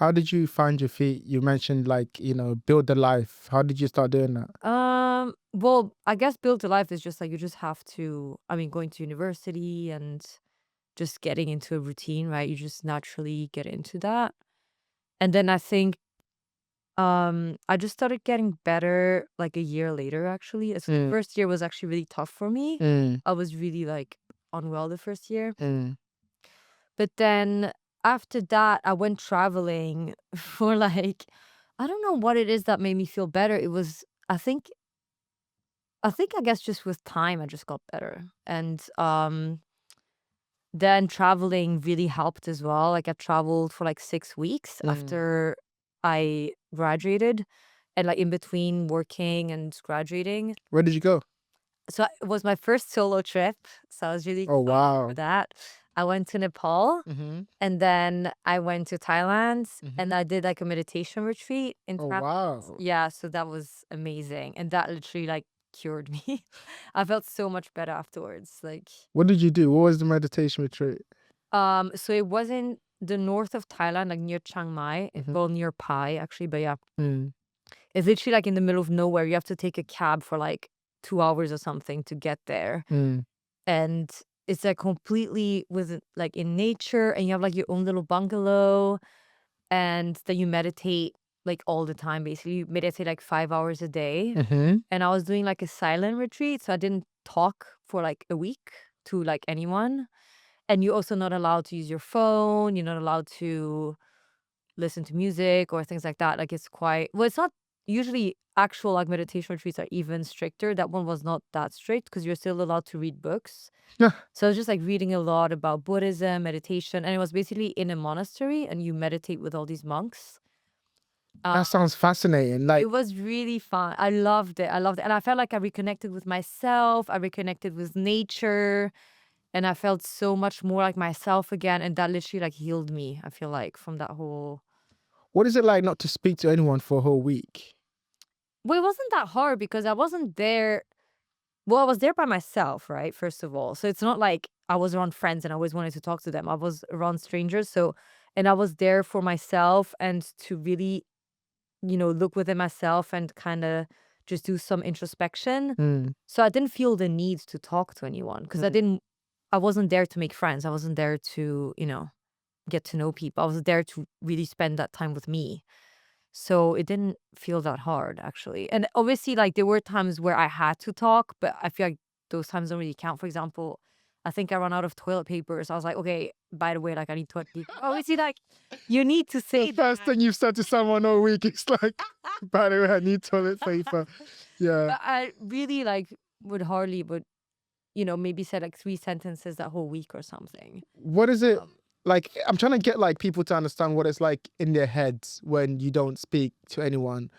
How did you find your feet? You mentioned like, build the life. How did you start doing that? Well, I guess build to life is just like you just have to, I mean, going to university and just getting into a routine, right? You just naturally get into that. And then I think I just started getting better like a year later actually. So the Mm, first year was actually really tough for me. mm, I was really like unwell the first year. mm, But then after that, I went traveling for like I don't know what it is that made me feel better. It was I guess just with time I just got better. And then traveling really helped as well. Like I traveled for like 6 weeks mm. after I graduated and like in between working and graduating. Where did you go? So it was my first solo trip. So I was really Oh, excited for wow. that. I went to Nepal. Mm-hmm. And then I went to Thailand and Mm-hmm. I did like a meditation retreat in Oh, Thailand. wow. Yeah, so that was amazing. And that literally like cured me. I felt so much better afterwards. Like What did you do? What was the meditation retreat? so it was in the north of Thailand, like near Chiang Mai. Mm-hmm. Well, near Pai actually, but yeah. Mm, It's literally like in the middle of nowhere. You have to take a cab for like 2 hours or something to get there. mm, And it's like completely with like in nature and you have like your own little bungalow and then you meditate like all the time basically. You meditate like 5 hours a day. mm-hmm. And I was doing like a silent retreat, so I didn't talk for like a week to like anyone. And you're also not allowed to use your phone, you're not allowed to listen to music or things like that. Like it's quite well, it's not usually actual like meditation retreats are even stricter. That one was not that strict because you're still allowed to read books. So I was just like reading a lot about Buddhism, meditation, and it was basically in a monastery and you meditate with all these monks. Uh, That sounds fascinating. it Like, was really fun. I loved it. I loved it. And I felt like I reconnected with myself. I reconnected with nature. And I felt so much more like myself again. And that literally like healed me, I feel like, from that whole. what is it like not to speak to anyone for a whole week? Well, it wasn't that hard because I wasn't there. Well, I was there by myself, right? First of all. So it's not like I was around friends and I always wanted to talk to them. I was around strangers. So, and I was there for myself and to really, look within myself and kind of just do some introspection. Mm, So I didn't feel the need to talk to anyone because mm, I wasn't there to make friends. I wasn't there to, get to know people. I was there to really spend that time with me. So it didn't feel that hard actually. And obviously like there were times where I had to talk, but I feel like those times don't really count. For example, I think I ran out of toilet paper. So I was like, okay, by the way, like I need toilet paper. Obviously, like you need to The say first that. thing you've said to someone all week is like, by the way, I need toilet paper. Yeah. But I really like would maybe said like 3 sentences that whole week or something. What is it Um, like? I'm trying to get like people to understand what it's like in their heads when you don't speak to anyone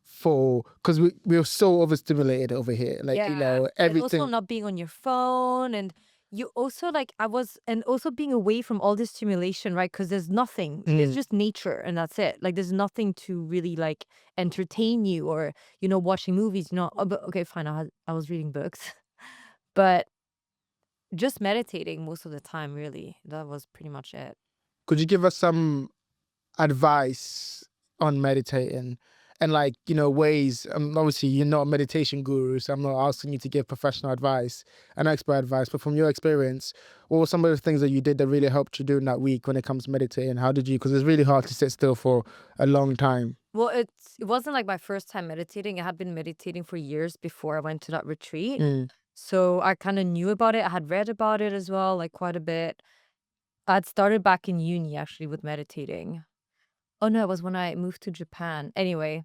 for because we're so overstimulated over here. Like, Yeah, and also everything. not being on your phone, and you also like I was and also being away from all this stimulation, right? Because there's nothing. It's Mm, just nature and that's it. Like there's nothing to really like entertain you or, watching movies, oh, but okay, fine, I was reading books. But just meditating most of the time, really. That was pretty much it. could you give us some advice on meditating and like ways, obviously you're not a meditation guru, so I'm not asking you to give professional advice and expert advice, but from your experience, what were some of the things that you did that really helped you during that week when it comes to meditating? How did you, because it's really hard to sit still for a long time. Well, it wasn't like my first time meditating. I had been meditating for years before I went to that retreat. Mm, So I kind of knew about it. I had read about it as well, like quite a bit. I'd started back in uni actually with meditating. Oh no, it was when I moved to Japan. Anyway,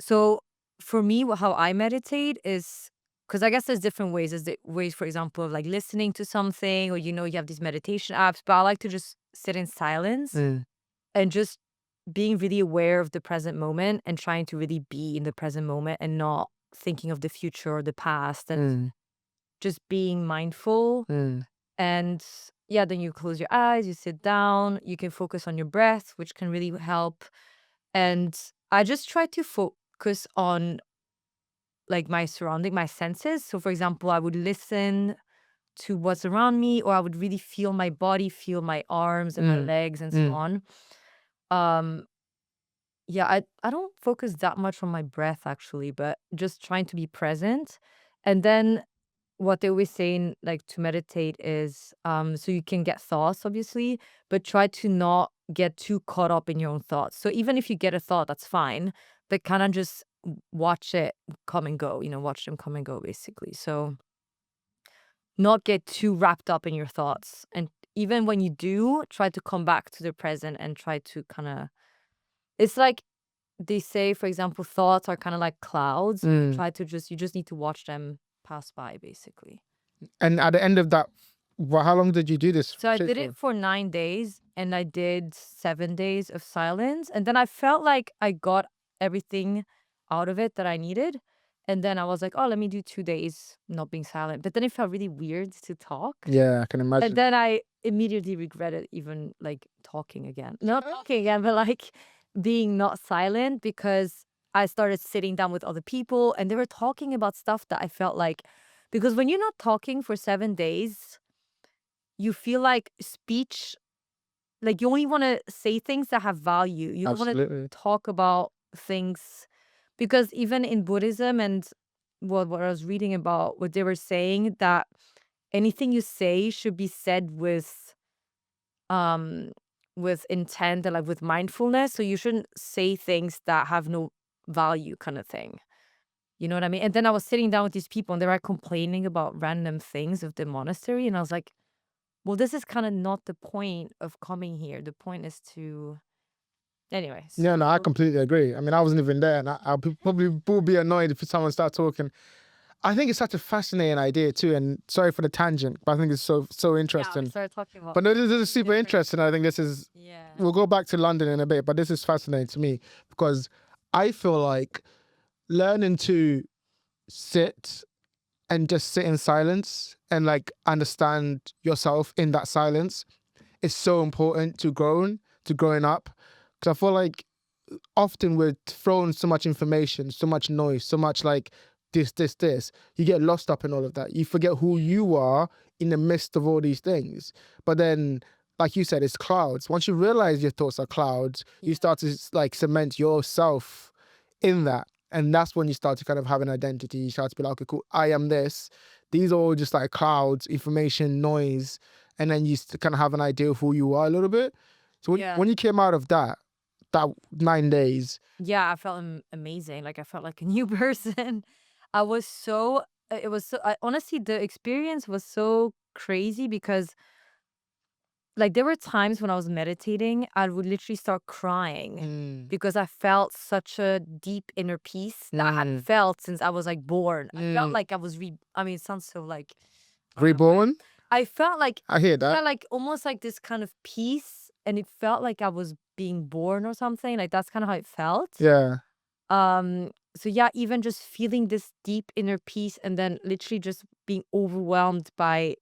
so for me, how I meditate is because I guess there's different ways. There's the ways, for example, of like listening to something, or you have these meditation apps. But I like to just sit in silence mm, and just being really aware of the present moment and trying to really be in the present moment and not thinking of the future or the past and mm, just being mindful. mm, And yeah, then you close your eyes, you sit down, you can focus on your breath, which can really help. And I just try to focus on like my surrounding, my senses. So for example, I would listen to what's around me, or I would really feel my body, feel my arms and my mm, legs and so mm, on. Um, Yeah, I don't focus that much on my breath actually, but just trying to be present. And then what they always say in, like, to meditate is so you can get thoughts obviously, but try to not get too caught up in your own thoughts. So even if you get a thought, that's fine, but kind of just watch it come and go, watch them come and go basically. So not get too wrapped up in your thoughts. And even when you do, try to come back to the present and try to kind of, it's like they say, for example, thoughts are kind of like clouds. Mm. Try to just, you just need to watch them pass by, basically. And at the end of that, well, how long did you do this So I shit did for? it for 9 days and I did 7 days of silence. And then I felt like I got everything out of it that I needed. And then I was like, oh, let me do 2 days not being silent. But then it felt really weird to talk. Yeah, I can And imagine. then I immediately regretted even like talking again. Not talking again, but like being not silent because I started sitting down with other people and they were talking about stuff that I felt like, because when you're not talking for 7 days, you feel like speech, like you only want to say things that have value. You don't want to Absolutely. talk about things, because even in Buddhism and what I was reading about, what they were saying, that anything you say should be said um with intent and like with mindfulness. So you shouldn't say things that have no value, kind of thing. You know what I mean? And then I was sitting down with these people and they were complaining about random things of the monastery. And I was like, well, this is kind of not the point of coming here. The point is to, anyways. Yeah, no, I completely agree. I mean, I wasn't even there, and I probably will be annoyed if someone starts talking. I think it's such a fascinating idea too, and sorry for the tangent, but I think it's so Yeah, we interesting. started talking about But no, this is super different. interesting. I think this is. Yeah. We'll go back to London in a bit, but this is fascinating to me because I feel like learning to sit and just sit in silence and like understand yourself in that silence is so important to growing up, because I feel like often we're thrown so much information, so much noise, so much like this. You get lost up in all of that. You forget who you are in the midst of all these things. But then, like you said, it's clouds. Once you realize your thoughts are clouds, you start to like cement yourself in that. And that's when you start to kind of have an identity. You start to be like, okay, cool, I am this. These are all just like clouds, information, noise. And then you kind of have an idea of who you are a little bit. So Yeah. when you came out of that 9 days. Yeah, I felt amazing. Like I felt like a new person. I was so it was so honestly, the experience was so crazy because like there were times when I was meditating, I would literally start crying because I felt such a deep inner peace that I hadn't felt since I was like born. I felt like I was I mean, it sounds so like, I don't know, but Reborn? I felt like, I hear yeah, that. like almost like this kind of peace, and it felt like I was being born or something. Like that's kind of how it felt. Yeah. So yeah, even just feeling this deep inner peace and then literally just being overwhelmed by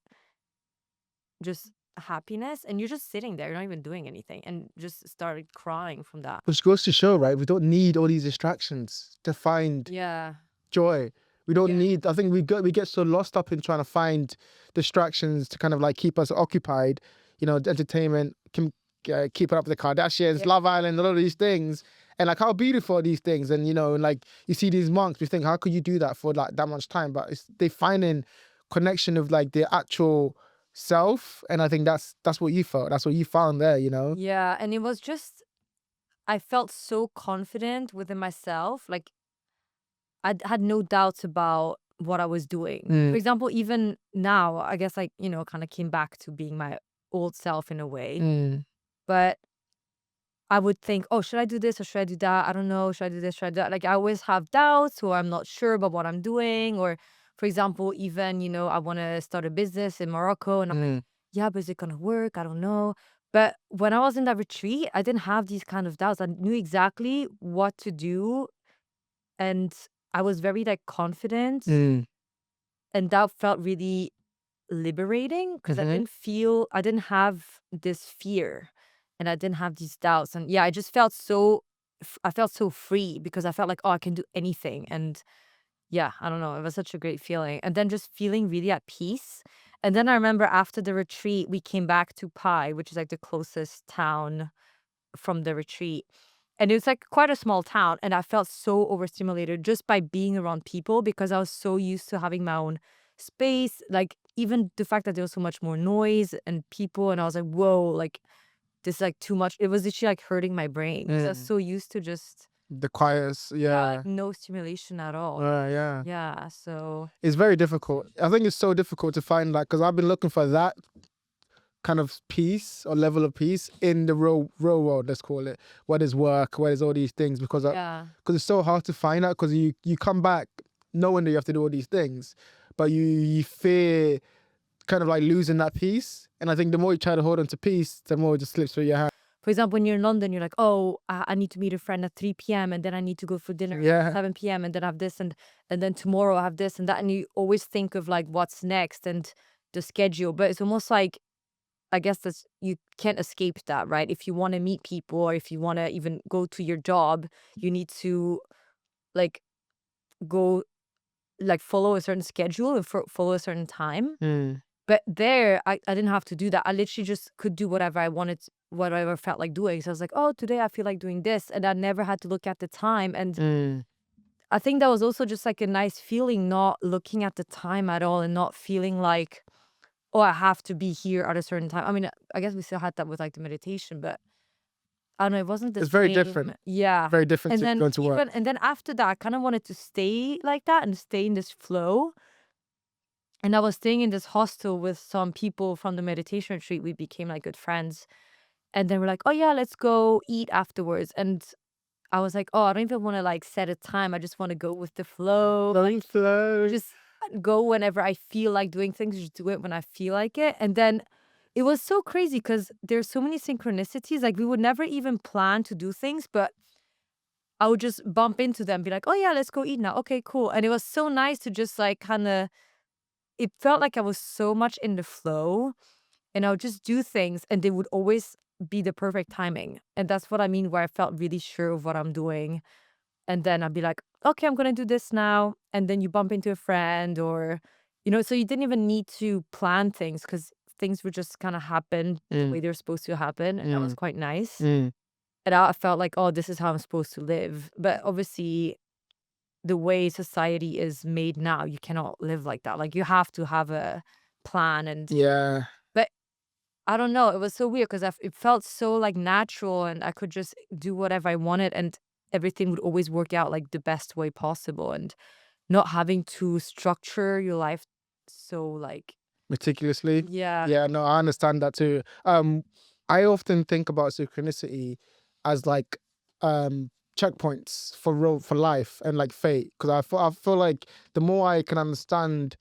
just happiness, and you're just sitting there, you're not even doing anything, and just started crying from that. Which goes to show, right? We don't need all these distractions to find Yeah. joy. We don't Yeah. need, I think we get so lost up in trying to find distractions to kind of like keep us occupied, entertainment, keeping up with the Kardashians, Yeah. Love Island, a lot of these things. And like how beautiful are these things? And like you see these monks, we think, how could you do that for like that much time? But they finding connection of like their actual self. And I think that's what you felt. That's what you found there, Yeah, and it was just, I felt so confident within myself. Like had no doubts about what I was doing. For example, even now, I guess like, kind of came back to being my old self in a way. But I would think, oh, should I do this or should I do that? I don't know. Should I do this? Should I do that? Like I always have doubts, or I'm not sure about what I'm doing. Or for example, even, I want to start a business in Morocco, and I'm like, yeah, but is it gonna work? I don't know. But when I was in that retreat, I didn't have these kind of doubts. I knew exactly what to do, and I was very like confident, and that felt really liberating because I didn't have this fear, and I didn't have these doubts. And yeah, I just felt I felt so free because I felt like, oh, I can do anything. And yeah, I don't know, it was such a great feeling. And then just feeling really at peace. And then I remember after the retreat, we came back to Pai, which is like the closest town from the retreat. And it was like quite a small town, and I felt so overstimulated just by being around people because I was so used to having my own space. Like even the fact that there was so much more noise and people, and I was like, whoa, like this is like too much. It was literally like hurting my brain because I was so used to just The quietest, like no stimulation at all. yeah. Yeah, so It's very difficult. I think it's so difficult to find that because I've been looking for that kind of peace or level of peace in the real world, let's call it. What is work? What is all these things? Because yeah. it's so hard to find out because you come back knowing that you have to do all these things, but you fear kind of like losing that peace. And I think the more you try to hold on to peace, the more it just slips through your hand. For example, when you're in London, you're like, oh, I need to meet a friend at 3 p.m. and then I need to go for dinner Yeah. at 7 p.m. and then I have this and then tomorrow I have this and that. And you always think of like what's next and the schedule. But it's almost like, I guess that's, you can't escape that, right? If you want to meet people or if you want to even go to your job, you need to like go, like follow a certain schedule and follow a certain time. But there, I didn't have to do that. I literally just could do whatever I wanted, whatever I felt like doing. So I was like, oh, today I feel like doing this. And I never had to look at the time. And I think that was also just like a nice feeling, not looking at the time at all and not feeling like, oh, I have to be here at a certain time. I mean, I guess we still had that with like the meditation, but I don't know, it wasn't the It's very same. different. Yeah. Very different And to then going to work. and then after that, I kind of wanted to stay like that and stay in this flow. And I was staying in this hostel with some people from the meditation retreat. We became like good friends. And then we're like, oh yeah, let's go eat afterwards. And I was like, oh, I don't even want to like set a time. I just want to go with the flow. Going slow. Just go whenever I feel like doing things, just do it when I feel like it. And then it was so crazy because there's so many synchronicities. Like we would never even plan to do things, but I would just bump into them, be like, oh yeah, let's go eat now. Okay, cool. And it was so nice to just like kind of, it felt like I was so much in the flow and I would just do things and they would always be the perfect timing. And that's what I mean, where I felt really sure of what I'm doing. And then I'd be like, okay, I'm going to do this now. And then you bump into a friend or, so you didn't even need to plan things because things would just kind of happen the way they're supposed to happen. And that was quite nice. And I felt like, oh, this is how I'm supposed to live. But obviously, the way society is made now, you cannot live like that. Like you have to have a plan and Yeah. but I don't know, it was so weird because it felt so like natural and I could just do whatever I wanted and everything would always work out like the best way possible and not having to structure your life so like Meticulously. yeah. Yeah, no, I understand that too. I often think about synchronicity as like checkpoints for life and like fate. Because I feel like the more I can understand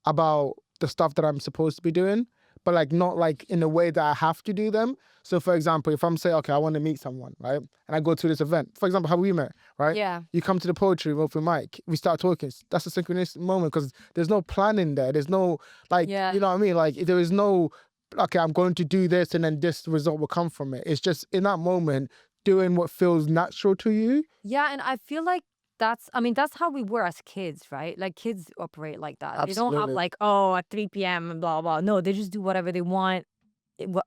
about the stuff that I'm supposed to be doing, but like not like in a way that I have to do them. So for example, if I'm saying, okay, I want to meet someone, right? And I go to this event, for example, how we met, right? Yeah. You come to the poetry open mic, we start talking. That's a synchronistic moment because there's no planning there. There's no like, Yeah. you know what I mean? Like there is no, okay, I'm going to do this and then this result will come from it. It's just in that moment, doing what feels natural to you. Yeah, and I feel like that's how we were as kids, right? Like kids operate like that. They don't have Absolutely. like, oh, at 3 p.m. and blah blah. No, they just do whatever they want,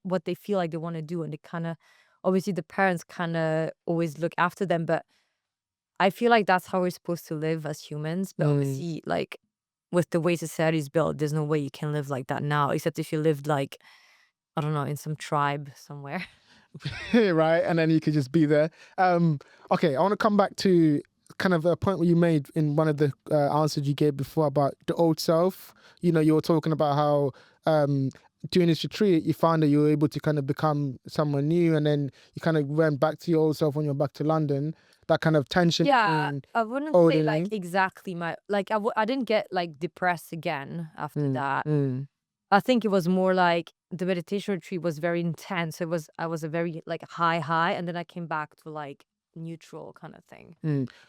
what they feel like they want to do, and they kind of, obviously the parents kind of always look after them, but I feel like that's how we're supposed to live as humans. But obviously, like with the way society is built, there's no way you can live like that now, except if you lived like, I don't know, in some tribe somewhere. Right, and then you could just be there. Okay, I want to come back to kind of a point where you made in one of the answers you gave before about the old self. You know, you were talking about how during this retreat you found that you were able to kind of become someone new, and then you kind of went back to your old self when you're back to London. That kind of tension. Yeah, between I wouldn't old say and like young. exactly my like I didn't get like depressed again after that. Mm. I think it was more like the meditation retreat was very intense. I was a very like high, and then I came back to like neutral kind of thing.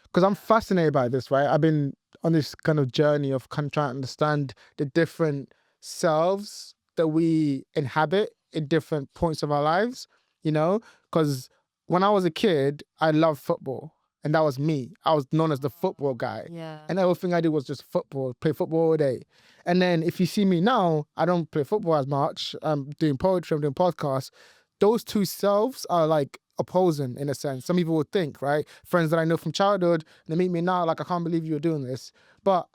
Because I'm fascinated by this, right? I've been on this kind of journey of kind of trying to understand the different selves that we inhabit in different points of our lives, you know? Because when I was a kid, I loved football. And that was me. I was known as the football guy. Yeah. And everything I did was just football, play football all day. And then if you see me now, I don't play football as much. I'm doing poetry, I'm doing podcasts. Those two selves are like opposing in a sense. Some people would think, right? Friends that I know from childhood, they meet me now, like, I can't believe you're doing this. But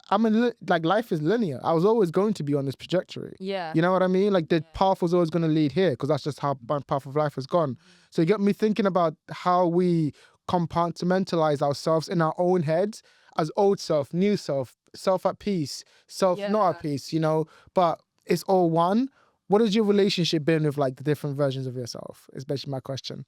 like, life is linear. I was always going to be on this trajectory. Yeah. You know what I mean? Like, the path was always going to lead here because that's just how my path of life has gone. So it got me thinking about how we compartmentalize ourselves in our own heads as old self, new self, self at peace, self not at peace, but it's all one. What has your relationship been with like the different versions of yourself? Is basically my question.